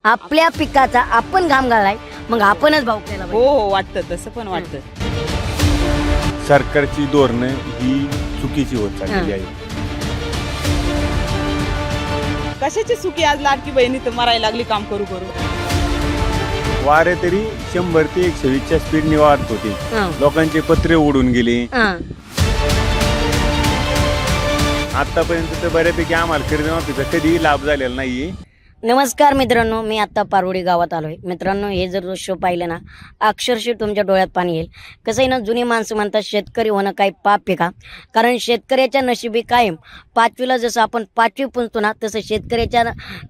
आपल्या पिकाचा आपण घाम घालाय, मग आपणच भाव केला हो हो वाटतं, तसं पण वाटतं. सरकारची धोरणं ही चुकीची होत चाललेली आहे. कशाची चुकी आज लाडकी बहिणी तर मरायला लागली काम करू करू. वारे तरी 100 ते 120च्या स्पीडने वाढत होते. लोकांचे पत्रे उडून गेले. आतापर्यंत तर बऱ्यापैकी आम्हाला कर्जमाफीचा कधीही लाभ झालेला नाहीये. नमस्कार मित्रांनो, मी आता पारवडी गावात आलोय. मित्रांनो, हे जर दृश्य पाहिलं ना, अक्षरशः तुमच्या डोळ्यात पाणी येईल. कसं आहे ना, जुनी माणसं म्हणतात शेतकरी होणं काही पाप आहे का? कारण शेतकऱ्याच्या नशिबी कायम 5वीला जसं आपण 5वी पुंजतो ना, तसं शेतकऱ्याच्या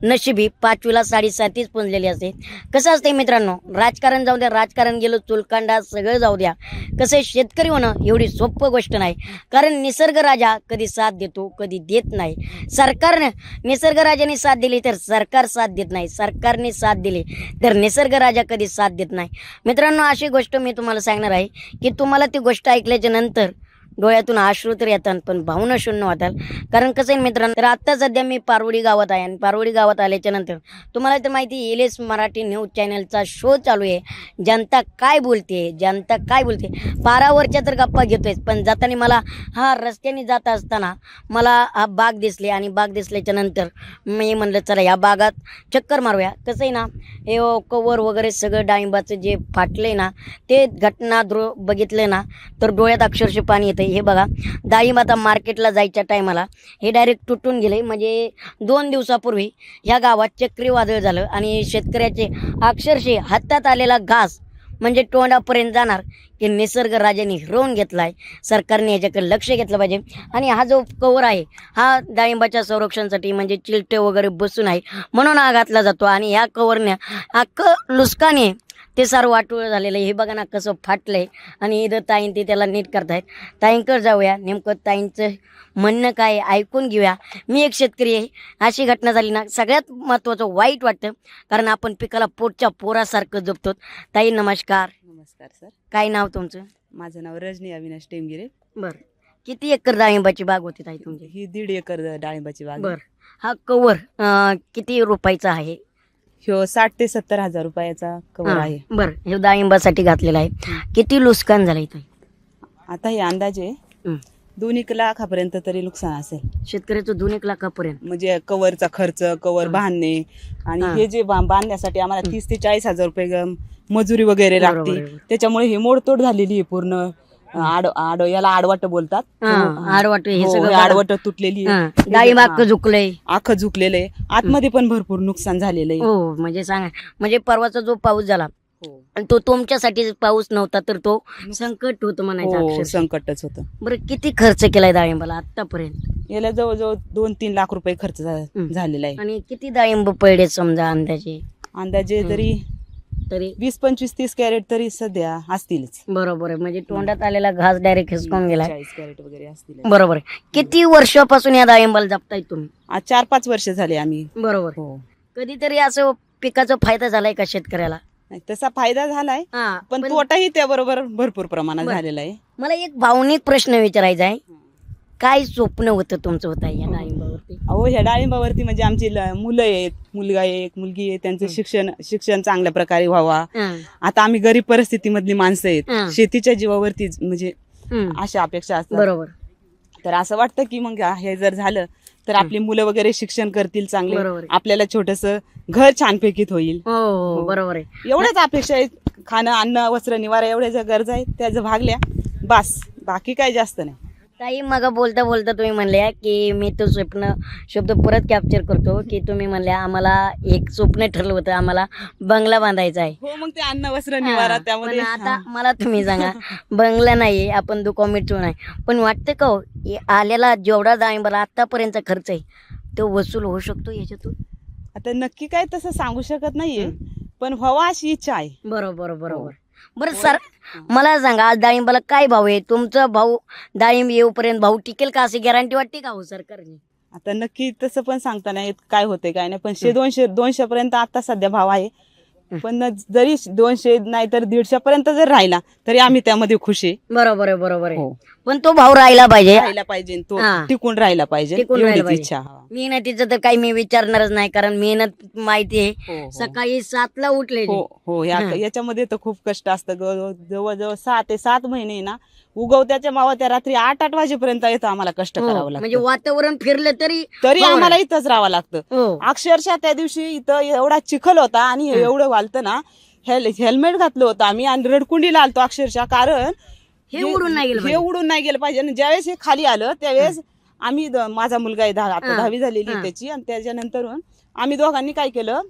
नशिबी 5वीला 7.5 पुंजलेली असते. कसं असते मित्रांनो, राजकारण जाऊ द्या, राजकारण गेलं, चुलकांडा सगळं जाऊ द्या, कसं आहे शेतकरी होणं एवढी सोपं गोष्ट नाही. कारण निसर्ग राजा कधी साथ देतो, कधी देत नाही. सरकारनं निसर्ग राजाने साथ दिली तर सरकार साथ देत नाही, सरकारने साथ दिली तर निसर्ग राजा कधी साथ देत नाही. मित्रांनो, अशी गोष्ट मी तुम्हाला सांगणार आहे की तुम्हाला ती गोष्ट ऐकल्याच्या नंतर डोळ्यातून अश्रू तर येतात, पण भावना शून्य होतात. कारण कसं आहे मित्रांनो, तर आत्ता सध्या मी पारवडी गावात आहे आणि पारवडी गावात आल्याच्या नंतर तुम्हाला तर माहिती एलएस मराठी न्यूज चॅनलचा शो चालू आहे. जनता काय बोलते, जनता काय बोलते, पारावरच्या तर गप्पा घेतोय. पण जाताना मला रस्त्याने जात असताना मला हा बाग दिसले आणि बाग दिसल्याच्या नंतर मी म्हणलं चला या बागात चक्कर मारूया. कसं आहे ना, हे कवर वगैरे सगळं डाळिंबाचं जे फाटलंय ना, ते घटना बघितलं ना तर डोळ्यात अक्षरशः पाणी येतं. हे बघा, डाळिंब आता मार्केटला जायच्या टायमाला हे डायरेक्ट तुटून गेले. म्हणजे 2 दिवसापूर्वी ह्या गावात चक्रीवादळ झालं आणि शेतकऱ्याचे अक्षरशः हातात आलेला घास म्हणजे तोंडापर्यंत जाणार की निसर्ग राजाने हिरवून घेतला आहे. सरकारने याच्याकडे लक्ष घेतलं पाहिजे. आणि हा जो कवर आहे हा डाळिंबाच्या संरक्षणासाठी म्हणजे चिलटे वगैरे बसून आहे म्हणून हा घातला जातो. आणि ह्या कवरने अख्खं लुस्काने ते सारं वाटोळं झालेलं आहे. हे बघा ना कसं फाटलंय. आणि इथं ताईन ते त्याला नीट करतायत. ताईंकडे जाऊया, नेमकं ताईंचं म्हणणं काय ऐकून घेऊया. मी एक शेतकरी आहे, अशी घटना झाली ना सगळ्यात महत्त्वाचं वाईट वाटतं, कारण आपण पिकाला पोटच्या पोरासारखं जपतो. ताई नमस्कार. नमस्कार सर. काय नाव तुमचं? माझं नाव रजनी अविनाश टेमगिरे. बरं, किती एकर डाळिंबाची बाग होती ताई तुमची? ही 1.5 एकर डाळिंबाची बाग. बरं, हा कवर किती रुपयाचा आहे? ह्यो 60 ते 70 हजार रुपयाचा कवर आहे. बरं, हे डाळिंबासाठी घातलेला आहे. किती नुकसान झालंय ताई? आता हे अंदाजे 2 लाखापर्यंत तरी नुकसान असेल. शेतकऱ्याचं 2 लाखापर्यंत. म्हणजे कवरचा खर्च, कवर बांधणे आणि हे जे बांधण्यासाठी आम्हाला 30 ते 40 हजार रुपये मजुरी वगैरे लागते. त्याच्यामुळे हे मोडतोड झालेली आहे पूर्ण. याला आडवाट बोलतात. आडवाट हे सगळं आडवाट तुटलेली आहे. डाळिंब अख्खं झुकलंय, आखं झुकलेलं आहे. आतमध्ये पण भरपूर नुकसान झालेलं आहे. हो म्हणजे सांगा, म्हणजे परवाचा जो पाऊस झाला आणि तो तुमच्यासाठी पाऊस नव्हता तर तो संकट होतं म्हणायचं. हो, संकटच होतं. बरं, किती खर्च केलाय डाळिंबाला आतापर्यंत? याला जवळजवळ 2-3 लाख रुपये खर्च झालेला आहे. आणि किती डाळिंब पडले समजा अंदाजे तरी 20-25-30 कॅरेट तरी सध्या असतीलच. बरोबर आहे. म्हणजे तोंडात आलेला घास डायरेक्ट हिसकावून गेला. 40 कॅरेट वगैरे असतील. बरोबर आहे. किती वर्षापासून या डाळिंबाला जपताय तुम्ही? आज 4-5 वर्ष झाले आम्ही. बरोबर. हो. कधीतरी असं पिकाचा फायदा झालाय का शेतकऱ्याला? नाही, तसा फायदा झालाय, पण तोटाही त्याबरोबर भरपूर प्रमाणात झालेला आहे. मला एक भावनिक प्रश्न विचारायचा आहे. काय स्वप्न होतं तुमचं होतं या डाळिंबावरती? अहो, ह्या डाळिंबावरती म्हणजे आमची मुलं आहेत, मुलगा आहे, एक मुलगी आहे. त्यांचं शिक्षण चांगल्या प्रकारे व्हावा. आता आम्ही गरीब परिस्थितीमधली माणसं आहेत, शेतीच्या जीवावरती म्हणजे अशा अपेक्षा असतात. बरोबर. तर असं वाटतं की मग हे जर झालं तर आपली मुलं वगैरे शिक्षण करतील चांगले, आपल्याला छोटस घर छानपैकी होईल. हो बरोबर आहे. एवढ्याच अपेक्षा आहेत. खाणं, अन्न, वस्त्र, निवारा एवढ्या ज्या गरजा आहेत त्या जर भागल्या बस, बाकी काही जास्त नाही. ताई, मग बोलता बोलता तुम्ही म्हणल्या की मी तो शब्द परत कॅप्चर करतो की तुम्ही म्हणल्या आम्हाला एक स्वप्न ठरलं होतं, आम्हाला बंगला बांधायचा आहे. हो, मग ते अन्न, वस्त्र, निवारा त्यामध्ये. आता मला तुम्ही सांगा, बंगला नाहीये, आपण दुकान नाही, पण वाटतं का हो आलेला जेवढा डाळिंबाला आतापर्यंतचा खर्च आहे तो वसूल होऊ शकतो याच्यातून? आता नक्की काय तसं सांगू शकत नाहीये, पण व्हावा अशी इच्छा आहे. बरोबर बरोबर. बरं सर, मला सांगा, आज डाळिंबाला काय भाव आहे? तुमचा भाऊ डाळिंब येऊपर्यंत भाऊ टिकेल का अशी गॅरंटी वाटते का हो सरकारने? आता नक्की तसं पण सांगता नाही काय होते काय नाही, पण 100-200 पर्यंत आता सध्या भाव आहे. पण जरी 200 नाही तर 150 पर्यंत जर राहिला तरी आम्ही त्यामध्ये खुश आहे. बरोबर आहे बरोबर आहे. पण तो भाव राहिला पाहिजे. राहिला पाहिजे, तो हा. टिकून राहिला पाहिजे, टिकून राहिला एवढीच पाहिजे. इच्छा. हा. मेहनतीचं तर काही मी विचारणारच नाही, कारण मेहनत माहिती आहे. हो, हो. सकाळी 7ला उठले. हो हो हा. याच्यामध्ये तर खूप कष्ट असतं. जवळजवळ 6 ते 7 महिने ना, उगवत्याच्या मावा त्या रात्री 8 वाजेपर्यंत येतं आम्हाला कष्ट करावं म्हणजे लागतं. वातावरण फिरलं तरी तरी बरोबर आम्हाला आहे. इथंच राहावं लागतं. हो. अक्षरशः त्या दिवशी इथं एवढा चिखल होता आणि एवढं वालतं ना, हेल्मेट घातलं होतं आम्ही आणि रडकुंडीला आलतो अक्षरशः, कारण हे उडून नाही गेलं हे पाहिजे. उडून नाही गेलं पाहिजे. आणि ज्यावेळेस हे खाली आलं त्यावेळेस आम्ही माझा मुलगा आहे आता हा. 10वी झालेली हा. त्याची, आणि त्याच्यानंतर आम्ही दोघांनी काय केलं,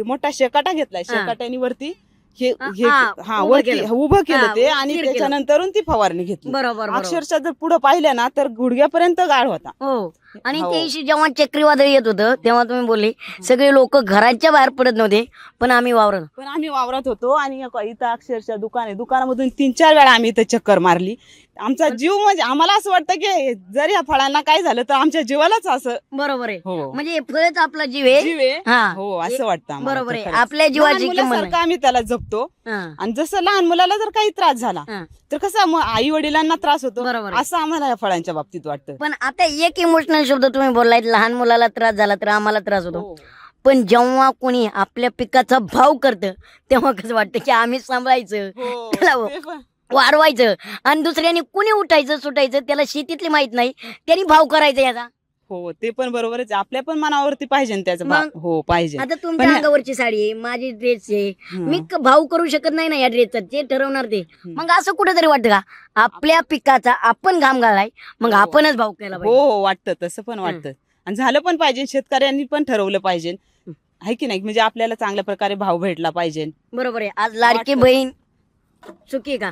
मोठा शेकाटा घेतलाय. शेकाट्याने वरती हे उभं वरती केलं. उभं केलं ते, हा, आणि स्थिर केलं. त्याच्यानंतर ती फवारणी घेतली. बरोबर बरोबर. अक्षरशः जर पुढे पाहिलं ना तर गुडघ्यापर्यंत गाळ होता. हो. आणि हो. त्या दिवशी जेव्हा चक्रीवादळ येत होतं तेव्हा तुम्ही बोलले सगळे लोक घराच्या बाहेर पडत नव्हते, पण आम्ही वावरत. पण आम्ही वावरात होतो, आणि इथं अक्षरशः दुकानामधून 3-4 वेळा आम्ही इथं चक्कर मारली. आमचा जीव म्हणजे आम्हाला असं वाटतं की जर या फळांना काय झालं तर आमच्या जीवालाच असं. बरोबर आहे. हो. म्हणजे फळच आपला जीव आहे. जीव आहे. हा. हो, असं वाटतं आम्हाला. बरोबर आहे. खरंच. आपल्या जीवाची लहान किंमत मुलासारखं आम्ही त्याला जपतो. हा. आणि जसं लहान मुलाला जर काही त्रास झाला हा. तर कसं आई वडिलांना त्रास होतो, बरोबर आहे. असं आम्हाला या फळांच्या बाबतीत वाटतं. पण आता एक इमोशनल शब्द तुम्ही बोललाय, लहान मुलाला त्रास झाला तर आम्हाला त्रास होतो. हो. पण जेव्हा कोणी आपल्या पिकाचा भाव करतं तेव्हा कसं वाटतं की आम्ही सांभाळायचं, हो, त्याला ते पण. वाढवायचं, आणि दुसऱ्याने कुणी उठायचं सुटायचं त्याला शेतीतली माहित नाही, त्यांनी भाव करायचा याचा. हो, ते पण बरोबरच आहे. आपल्या पण मनावरती पाहिजे ना त्याचं भाव. मग? हो, पाहिजे. आता तुमच्या पण- अंगावरची साडी आहे, माझी ड्रेस आहे, हं. मी भाव करू शकत नाही ना या ड्रेसचा, ते ठरवणार ते. मग असं कुठेतरी वाटतं का आपल्या पिकाचा आपण घाम घालाय, मग हो. आपणच भाव केला हो पाहिजे. हो, वाटतं, तसं पण वाटतं. आणि झालं पण पाहिजे, शेतकऱ्यांनी पण ठरवलं पाहिजे, आहे की नाही, म्हणजे आपल्याला चांगल्या प्रकारे भाव भेटला पाहिजे. बरोबर आहे. आज लाडकी वाटतं. बहीण चुकी का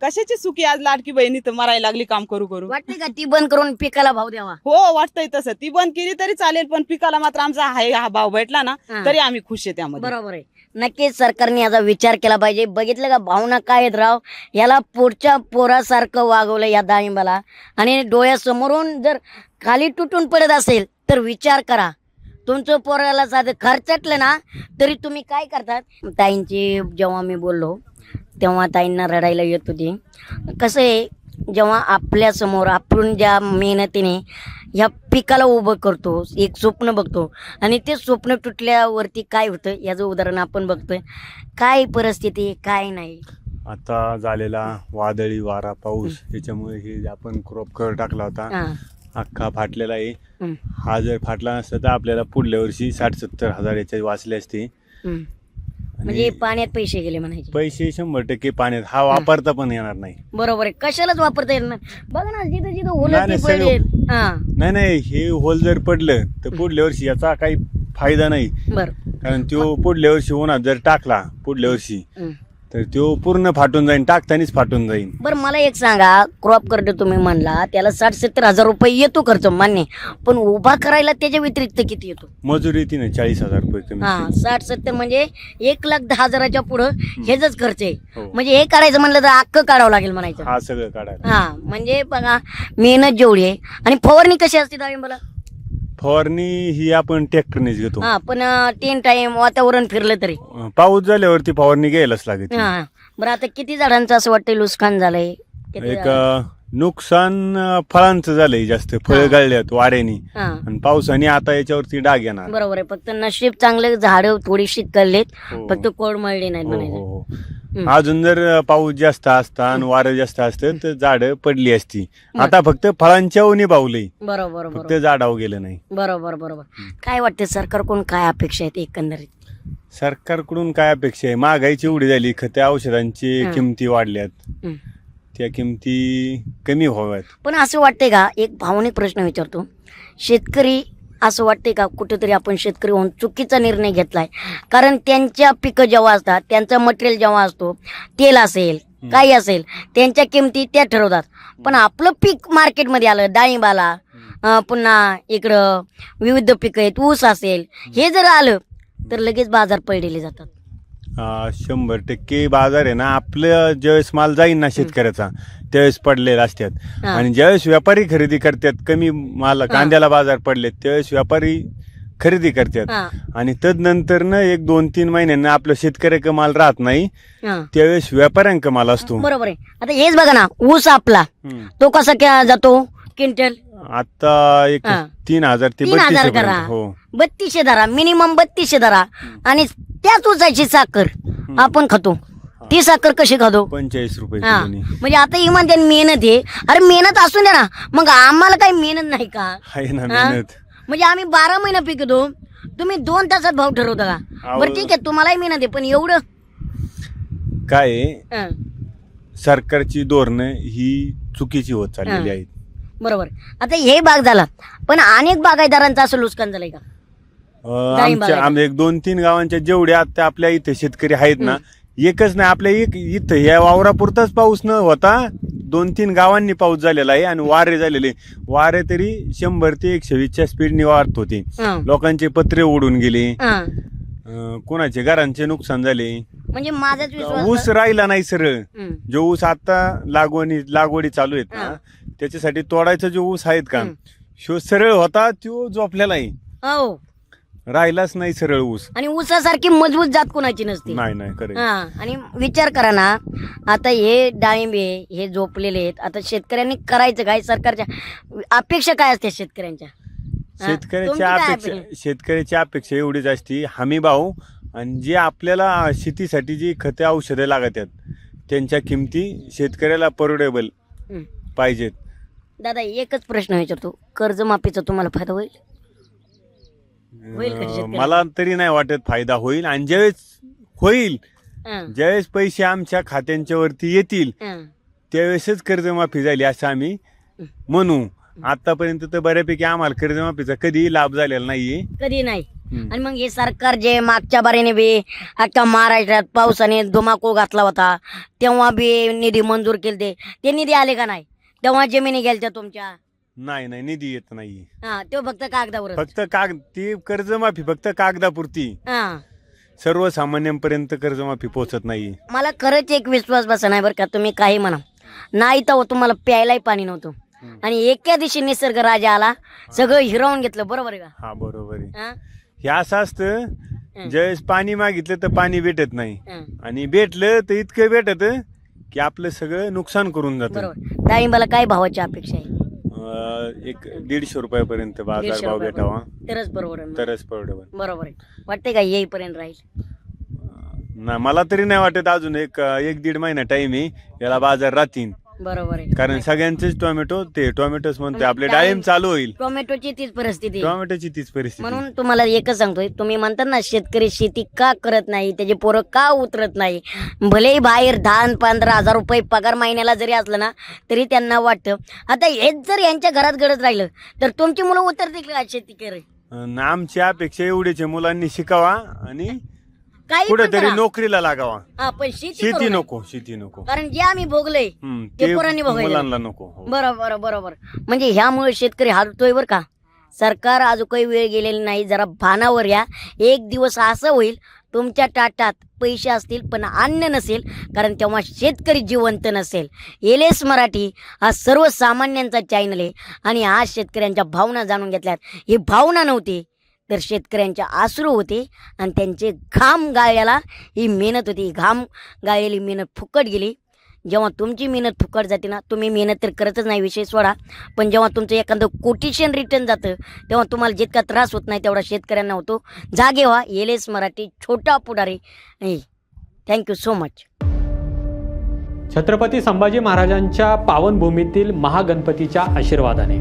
कशाची सुखी आज लाडकी बहिणी तर मरायला लागली काम करू करू. वाटते का ती बंद करून पिकाला भाव द्यावा? हो, वाटतंय तसं. ती बंद केली तरी चालेल, पण पिकाला मात्र आमचा हा भाव भेटला ना हा. तरी आम्ही खुश आहे त्यामध्ये. बरोबर आहे. नक्कीच सरकारने याचा विचार केला पाहिजे. बघितलं का भावना काय आहेत राव, याला पुढच्या पोरासारखं वागवलं या डाळिंबाला, आणि डोळ्यासमोरून जर खाली तुटून पडत असेल तर विचार करा. तुमचं पोराला साधं खर्चटलं ना तरी तुम्ही काय करतात. ताईंची जेव्हा मी बोललो तेव्हा ताईंना रडायला येत होती. कसं आहे, जेव्हा आपल्यासमोर आपण ज्या मेहनतीने ह्या पिकाला उभं करतो, एक स्वप्न बघतो, आणि ते स्वप्न तुटल्यावरती काय होतं याचं उदाहरण आपण बघतोय. काय परिस्थिती काय नाही. आता झालेला वादळी वारा पाऊस याच्यामुळे हे आपण क्रॉप कव्हर टाकला होता, हा. अख्खा फाटलेला आहे. हम्म. हा जर फाटला नसता तर आपल्याला पुढल्या वर्षी 60-70 हजार याच्या वाचले असते. हम्म. म्हणजे पाण्यात पैसे गेले म्हणायचे. पैसे 100% पाण्यात, हा वापरता पण येणार नाही. बरोबर आहे. कशालाच वापरता येत नाही. बघा ना, जिथं जिथं होलं नाही, ते नाही, पडेल. हा. नाही, हे होल जर पडलं तर पुढल्या वर्षी याचा काही फायदा नाही. बर. कारण तो पुढल्या वर्षी उन्हात जर टाकला पुढल्या वर्षी हम्म. तर तो पूर्ण फाटून जाईल, टाकतानीच फाटून जाईल. बरं, मला एक सांगा, क्रॉप करतो तुम्ही म्हणला त्याला 60-70 हजार रुपये येतो खर्च, मान्य, पण उभा करायला त्याच्या व्यतिरिक्त किती येतो? मजुरी तिने 40,000 रुपये कमी. हा, 60-70 म्हणजे 1,10,000च्या पुढं हेच खर्च आहे. हो. म्हणजे हे करायचं म्हणलं तर अख्खं काढावं लागेल म्हणायचं. हा सगळं काढायला. हा, म्हणजे बघा मेहनत जेवढी आहे. आणि फवारणी कशी असते डाळिंबाला? फवारणी ही आपण ट्रॅक्टरनेच घेतो. हा, पण 3 टाइम वातावरण फिरलं तरी. पाऊस झाल्यावरती फवारणी घ्यायलाच लागते. हा. बरं, आता किती झाडांचं असं वाटतं नुकसान झालंय? किती एक झाडं? नुकसान फळांचं झालंय जास्त, फळ गळल्यात वाऱ्याने हा. आणि पावसाने. आता याच्यावरती डाग येणार. बरोबर आहे. फक्त नशीब चांगले, झाडं थोडीशी कळलेत, हो. फक्त कोडमळली नाहीत हो, म्हणायचं. हो, हो. हम्म. अजून जर पाऊस जास्त असता आणि वारं जास्त असतं तर झाडं पडली असती. आता फक्त फळांच्या उन्ही बावली, बरोबर फक्त बरोबर झाडावर गेलं नाही. बरोबर बरोबर. काय वाटतं सरकारकडून काय अपेक्षा आहेत एकंदरीत? सरकारकडून काय अपेक्षा आहे? महागाईची एवढी झाली, खते औषधांची हं. किमती वाढल्यात, हं. त्या किमती कमी व्हाव्यात. पण असं वाटतंय का, एक भावनिक प्रश्न विचारतो, शेतकरी असं वाटतंय का कुठेतरी आपण शेतकरी होऊन चुकीचा निर्णय घेतलाय? कारण त्यांच्या पिकं जेव्हा असतात, त्यांचा मटेरियल जेव्हा असतो, तेल असेल काही असेल, त्यांच्या किमती त्या ठरवतात. पण आपलं पीक मार्केटमध्ये आलं, डाळिंब आला, पुन्हा इकडं विविध पिकं आहेत, ऊस असेल, हे जर आलं तर लगेच बाजार पडलेले जातात. 100% बाजार आहे ना, आपलं ज्यावेळेस माल जाईल ना शेतकऱ्याचा त्यावेळेस पडलेला असतात. हा. आणि ज्यावेळेस व्यापारी खरेदी करतात, कमी माल कांद्याला बाजार पडले त्यावेळेस व्यापारी खरेदी करतात हा, आणि तदनंतर न 1-2-3 महिन्यांना आपलं शेतकऱ्याचा माल राहत नाही, हा. त्यावेळेस व्यापाऱ्यांचा माल असतो. बरोबर आहे. आता हेच बघा ना, ऊस आपला हम्म. तो कसा जातो क्विंटल? आता एक हा. 3,000 ते 3,000 3200 करा, पर्यंत. हो 3200 धरा, मिनिमम 3200 धरा. आणि त्याच ऊसाची साखर आपण खातो, ती साखर कशी खातो? 45 रुपये हा. किलोनी म्हणजे आता ही म्हणते मेहनत आहे, अरे मेहनत असू द्या ना, मग आम्हाला काही मेहनत नाही का? आहे ना हा? मेहनत. म्हणजे आम्ही 12 महिने पिकतो, तुम्ही 2 तासात भाव ठरवता का? अहो. बरं ठीक आहे, तुम्हालाही मेहनत आहे, पण एवढं काय आहे, हा, सरकारची धोरणं ही चुकीची होत चाललेली हा. आहेत. बरोबर. आता हे भाग झाला, पण अनेक बागायतदारांचं असं नुकसान झालंय का? डाळिंब आमच्या बागायत. 1-2-3 गावांच्या जेवढे आता आपल्या इथे शेतकरी आहेत ना, एकच नाही आपल्या इथं या वावरापुरताच पाऊस न होता 2-3 गावांनी पाऊस झालेला आहे आणि वारे झालेले. वारे तरी 100 ते 120च्या स्पीडने वारत होते. हा, लोकांचे पत्रे उडून गेले, हा. कोणाचे घरांचे नुकसान झाले. म्हणजे माझाच विश्वास ऊस राहिला नाही सरळ. हम्म. जो ऊस आता लागवडी चालू आहेत ना, त्याच्यासाठी तोडायचा जो ऊस आहेत का, शो सरळ होता तो झोपलेला आहे, हो. राहिलाच नाही सरळ ऊस. आणि ऊसासारखी मजबूत जात कोणाची नसते. नाही खरं. हा. आणि विचार करा ना, आता हे डाळिंबे हे झोपलेले आहेत, आता शेतकऱ्यांनी करायचं काय? सरकारच्या अपेक्षा काय असते शेतकऱ्यांच्या? हा? तुमची काय अपेक्षा? शेतकऱ्याची अपेक्षा एवढीच असते, हमी भाव आणि जे आपल्याला शेतीसाठी जी खते औषधे लागतात त्यांच्या किमती शेतकऱ्याला परवडेबल हम्म. पाहिजेत. दादा एकच प्रश्न विचारतो, कर्जमाफीचा तुम्हाला फायदा होईल? होईल का शेतकऱ्याला? मला तरी नाही वाटत फायदा होईल. आणि ज्यावेळेस होईल, हा, ज्यावेळेस पैसे आमच्या खात्यांच्या वरती येतील हा. त्यावेळेसच कर्जमाफी झाली असं आम्ही म्हणू. आतापर्यंत तर बऱ्यापैकी आम्हाला कर्जमाफीचा कधी लाभ झालेला नाहीये. कधी नाही. आणि मग हे सरकार जे मागच्या बारीने बी अख्ख्या महाराष्ट्रात पावसाने धुमाकूळ घातला होता, तेव्हा बी निधी मंजूर केले, ते निधी आले का नाही? तेव्हा जमिनी गेल्या तुमच्या? नाही निधी येत नाहीये. हा, तो फक्त कागदावर. फक्त ती कर्जमाफी फक्त कागदापुरती, हा. सर्वसामान्यांपर्यंत कर्जमाफी पोहोचत नाही. मला खरंच एक विश्वास बसा नाही बरं का, तुम्ही काही म्हणा, नाही तर तुम्हाला प्यायलाही पाणी नव्हतं आणि एका दिवशी निसर्ग राजा आला, सगळं हिरावून घेतलं. बरोबर आहे का? हा बरोबर आहे. हा? हे असं असतं, ज्यावेळेस पाणी मागितलं तर पाणी भेटत नाही, हा. आणि भेटलं तर इतकं भेटत की आपलं सगळं नुकसान करून जातं. बरोबर. डाळिंबाला काय भावाची अपेक्षा आहे? एक 150 रुपयापर्यंत बाजार 150 भाव रुपयापर्यंत. भेटावा तरच बरोबर आहे. तरच परवडेबल. बरोबर आहे. वाटतंय का येईपर्यंत राहील? नाही मला तरी नाही वाटत. अजून 1-1.5 महिना टाइम आहे याला बाजार राहतील. बरोबर आहे. कारण सगळ्यांचेच टोमॅटोच म्हणते आपले डाळिंब चालू होईल. टोमॅटोची तीच परिस्थिती आहे. टोमॅटोची तीच परिस्थिती. म्हणून तुम्हाला एकच सांगतोय, तुम्ही म्हणतात ना शेतकरी शेती का करत नाही, त्याचे पोरं का उतरत नाही, भले बाहेर 10-15 हजार रुपये पगार महिन्याला जरी असलं ना, तरी त्यांना वाटतं आता हेच जर यांच्या घरात घडत राहिलं तर तुमची मुलं उतरतील का शेती करे? आमची अपेक्षा एवढीच आहे, मुलांनी शिकावा आणि काही पण कुठेतरी करा. नोकरीला लागावा. हा, पण शेती शेती करू नका. शेती नको. कारण जे आम्ही भोगलंय ते ते पोरांनी भोगायला. मुलांना नको. हो. बरोबर बरोबर. म्हणजे ह्यामुळे शेतकरी हारतोय बरं का. सरकार अजून काही वेळ गेलेली नाही, जरा भानावर या. एक दिवस असं होईल तुमच्या ताटात पैसे असतील पण अन्न नसेल, कारण तेव्हा शेतकरी जिवंत नसेल. एलएस मराठी हा सर्वसामान्यांचा चॅनल आहे आणि आज शेतकऱ्यांच्या भावना जाणून घेतल्यात. ही भावना नव्हती तर शेतकऱ्यांच्या आसरू होते आणि त्यांचे घाम गाळल्याला ही मेहनत होती. घाम गाळलेली मेहनत फुकट गेली. जेव्हा तुमची मेहनत फुकट जाते ना, तुम्ही मेहनत तर करतच नाही, विषय सोडा, पण जेव्हा तुमचं एखादं कोटेशन रिटर्न जातं तेव्हा तुम्हाला जितका त्रास होत नाही तेवढा शेतकऱ्यांना होतो. जागे व्हा. LS Marathi Chhota Pudhari. Thank you so much. Chhatrapati Sambhaji महाराजांच्या पावनभूमीतील महागणपतीच्या आशीर्वादाने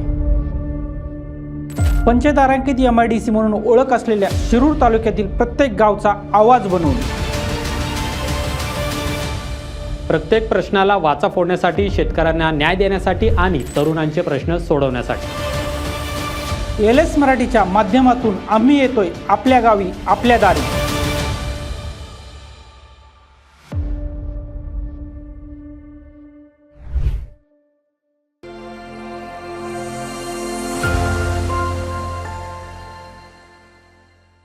पंचतारांकित MIDC म्हणून ओळख असलेल्या शिरूर तालुक्यातील प्रत्येक गावचा आवाज बनवून प्रत्येक प्रश्नाला वाचा फोडण्यासाठी, शेतकऱ्यांना न्याय देण्यासाठी आणि तरुणांचे प्रश्न सोडवण्यासाठी LS मराठीच्या माध्यमातून आम्ही येतोय आपल्या गावी, आपल्या दारी.